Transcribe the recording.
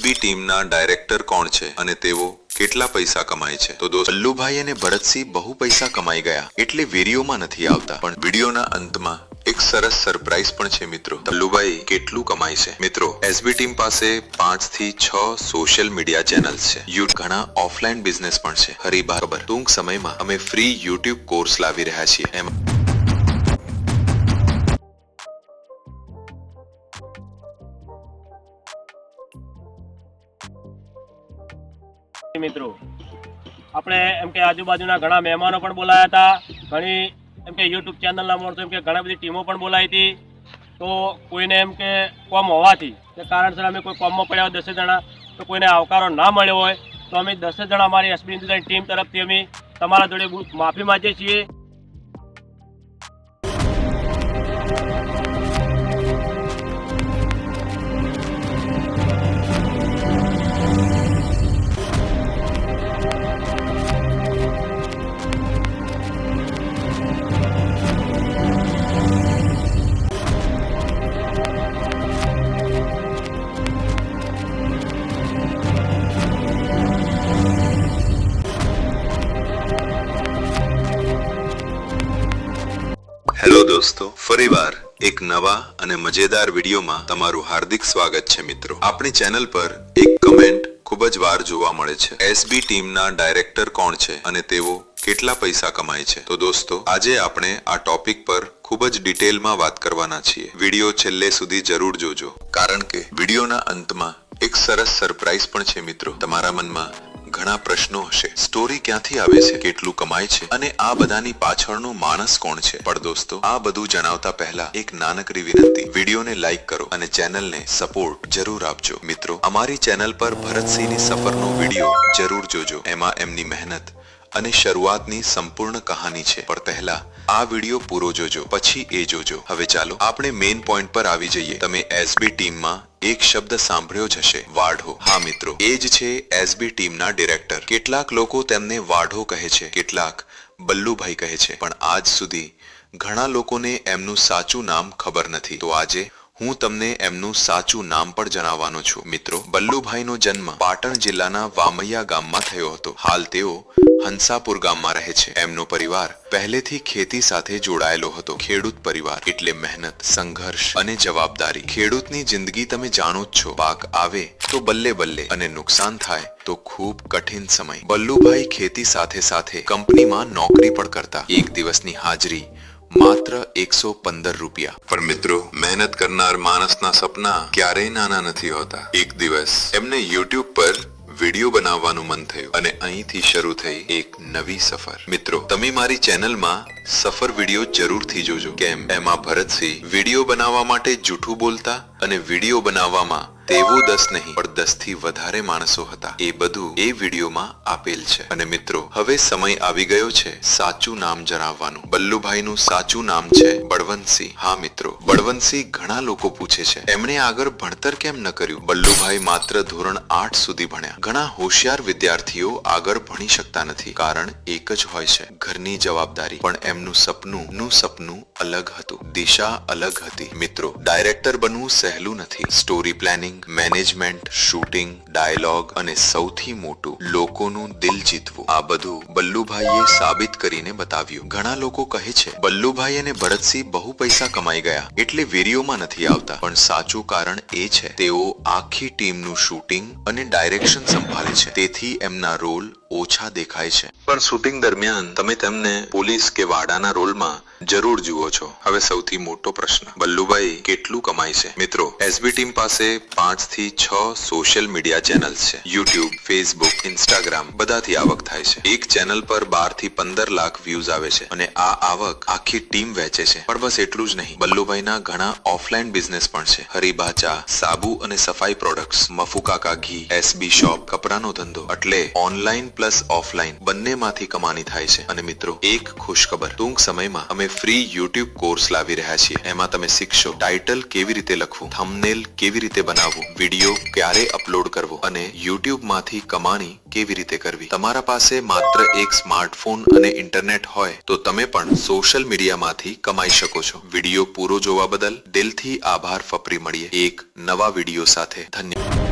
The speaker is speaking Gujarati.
એસબી ટીમના ડાયરેક્ટર કોણ છે અને તેઓ કેટલા પૈસા કમાય છે? તો દોસ્તો, બલ્લુભાઈ અને ભરતસિંહ બહુ પૈસા કમાઈ ગયા એટલે વિડીયોમાં નથી આવતા, પણ વિડીયોના અંતમાં એક સરસ સરપ્રાઈઝ પણ છે મિત્રો. બલ્લુભાઈ કેટલું કમાય છે? મિત્રો, એસબી ટીમ પાસે 5 થી 6 સોશિયલ મીડિયા ચેનલ્સ છે. ઘણા ઓફલાઈન બિઝનેસ પણ છે. ખબર ટૂંક સમયમાં અમે ફ્રી યુટ્યુબ કોર્સ લાવી રહ્યા છીએ. મિત્રો, આપણે એમ કે આજુબાજુના ઘણા મહેમાનો પણ બોલાયા હતા, ઘણી એમ કે યુટ્યુબ ચેનલના માણસો એમ કે ઘણા બધી ટીમો પણ બોલાવી હતી. તો કોઈને એમ કે કોમ હોવાથી કે કારણસર અમે કોઈ કોમમાં પડ્યા હોય 10 જણા, તો કોઈને આવકારો ના મળ્યો હોય તો અમે 10 જણા અમારી એસબી ટીમ તરફથી અમે તમારા જોડે માફી માંગીએ છીએ. હેલો દોસ્તો, ફરીવાર એક નવા અને મજેદાર વિડીયોમાં તમારું હાર્દિક સ્વાગત છે મિત્રો. આપણી ચેનલ પર એક કમેન્ટ ખૂબ જ વાર જોવા મળે છે, એસબી ટીમના ડાયરેક્ટર કોણ છે અને તેઓ કેટલા પૈસા કમાય છે? તો દોસ્તો, આજે આપણે આ ટોપિક પર ખૂબ જ ડિટેલમાં વાત કરવાના છીએ. વિડીયો છેલ્લે સુધી જરૂર જોજો, કારણ કે વિડીયોના અંતમાં એક સરસ સરપ્રાઈઝ પણ છે મિત્રો. તમારા મનમાં ઘણા પ્રશ્નો હશે, સ્ટોરી ક્યાંથી આવે છે, કેટલું કમાય છે અને આ બધાની પાછળનો માણસ કોણ છે? પણ દોસ્તો, આ બધું જણાવતા પહેલા એક નાનકડી વિનંતી, વિડીયોને લાઈક કરો અને ચેનલને સપોર્ટ જરૂર આપજો. મિત્રો, અમારી ચેનલ પર ભરતસિંહની સફરનો વિડીયો જરૂર જોજો. એમાં એમની મહેનત અને શરૂઆતની સંપૂર્ણ કહાની છે. પણ પહેલા આ વિડીયો પૂરો જોજો, પછી એ જોજો. હવે ચાલો આપણે મેઇન પોઈન્ટ પર આવી જઈએ. તમે એસબી ટીમમાં એક શબ્દ સાંભળ્યો જ હશે, વાઢો. હા મિત્રો, એ જ છે એસબી ટીમના ડિરેક્ટર. કેટલાક લોકો તેમને વાઢો કહે છે, કેટલાક બલ્લુભાઈ કહે છે, પણ આજ સુધી ઘણા લોકોને એમનું સાચું નામ ખબર નથી. તો આજે હું તમને એમનું સાચું નામ પણ જણાવવાનો છું. મિત્રો, બલ્લુભાઈનો જન્મ પાટણ જિલ્લાના વામૈયા ગામમાં થયો હતો. હાલ તેઓ હંસાપુર ગામમાં રહે છે. એમનો પરિવાર પહેલેથી ખેતી સાથે જોડાયેલો હતો. ખેડૂત પરિવાર એટલે મહેનત, સંઘર્ષ અને જવાબદારી. ખેડૂતની જિંદગી તમે જાણો જ છો, પાક આવે તો બલ્લે બલ્લે અને નુકસાન થાય તો ખૂબ કઠિન સમય. બલ્લુભાઈ ખેતી સાથે સાથે કંપનીમાં નોકરી પણ કરતા. એક દિવસની હાજરી માત્ર 115 રૂપિયા. પણ મિત્રો, મહેનત કરનાર માણસના સપના ક્યારેય નાના નથી હોતા. એક દિવસ એમને યુટ્યુબ પર વિડીયો બનાવવાનું મન થયું અને અહીંથી શરૂ થઈ એક નવી સફર. મિત્રો, તમે મારી ચેનલમાં સફર વિડીયો જરૂરથી જોજો. કેમ, એમાં ભરતસિંહ વિડીયો બનાવવા માટે જૂઠું બોલતા અને વિડીયો બનાવવામાં તેવો 10 નહીં પણ 10 થી વધારે માણસો હતા. એ બધું એ વિડીયોમાં આપેલ છે. અને મિત્રો, હવે સમય આવી ગયો છે સાચું નામ જણાવવાનું. બલ્લુભાઈનું સાચું નામ છે બળવંતસિંહ. હા મિત્રો, બળવંતસિંહ ઘણા લોકો પૂછે છે એમણે આગળ ભણતર કેમ ન કર્યું? બલ્લુભાઈ માત્ર ધોરણ 8 સુધી ભણ્યા. ઘણા હોશિયાર વિદ્યાર્થીઓ આગળ ભણી શકતા નથી, કારણ એક જ હોય છે, ઘરની જવાબદારી. પણ એમનું સપનું અલગ હતું, દિશા અલગ હતી. મિત્રો, ડાયરેક્ટર બનવું સહેલું નથી. Story planning, management, shooting, dialogue અને સૌથી મોટું, લોકોનું દિલ જીતવું, આ બધું બલ્લુભાઈએ સાબિત કરીને બતાવ્યું. ઘણા લોકો કહે છે બલ્લુભાઈ અને ભરતસિંહ બહુ પૈસા કમાઈ ગયા એટલે વિડીયોમાં નથી આવતા, પણ સાચું કારણ એ છે તેઓ આખી ટીમનું શૂટિંગ અને ડાયરેક્શન સંભાળે છે. તેથી એમના રોલ ઓછા દેખાય છે, પણ શૂટિંગ દરમિયાન તમે તેમને પોલીસ કે વાડાના રોલમાં જરૂર જુઓ છો. હવે સૌથી મોટો પ્રશ્ન, બલ્લુભાઈ કેટલું કમાય છે? મિત્રો, એસબી ટીમ પાસે 5 થી 6 સોશિયલ મીડિયા ચેનલ્સ છે. યુટ્યુબ, ફેસબુક, ઇન્સ્ટાગ્રામ, બધાથી આવક થાય છે. એક ચેનલ પર 12 થી 15 લાખ વ્યૂઝ આવે છે અને આ આવક આખી ટીમ વહેંચે છે. પણ બસ એટલું જ નહીં, બલ્લુભાઈના ઘણા ઓફલાઈન બિઝનેસ પણ છે. હરીબા ચા, સાબુ અને સફાઈ પ્રોડક્ટ્સ, મફુકાકા ઘી, એસબી શોપ, કપડાનો ધંધો. એટલે ઓનલાઈન પ્લસ ઓફલાઈન બંનેમાંથી કમાણી થાય છે. અને મિત્રો, એક ખુશખબર, ટૂંક સમયમાં અમે ફ્રી યુટ્યુબ કોર્સ લાવી રહ્યા છીએ. એમાં તમે શીખશો ટાઇટલ કેવી રીતે લખવું, થંબનેલ કેવી રીતે બનાવવું, વિડીયો ક્યારે અપલોડ કરવો અને યુટ્યુબ માંથી કમાણી કેવી રીતે કરવી. તમારા પાસે માત્ર એક સ્માર્ટફોન અને ઇન્ટરનેટ હોય તો તમે પણ સોશિયલ મીડિયામાંથી કમાઈ શકો છો. વિડીયો પૂરો જોવા બદલ દિલથી આભાર. ફરી મળીએ એક નવા વિડીયો સાથે. ધન્યવાદ.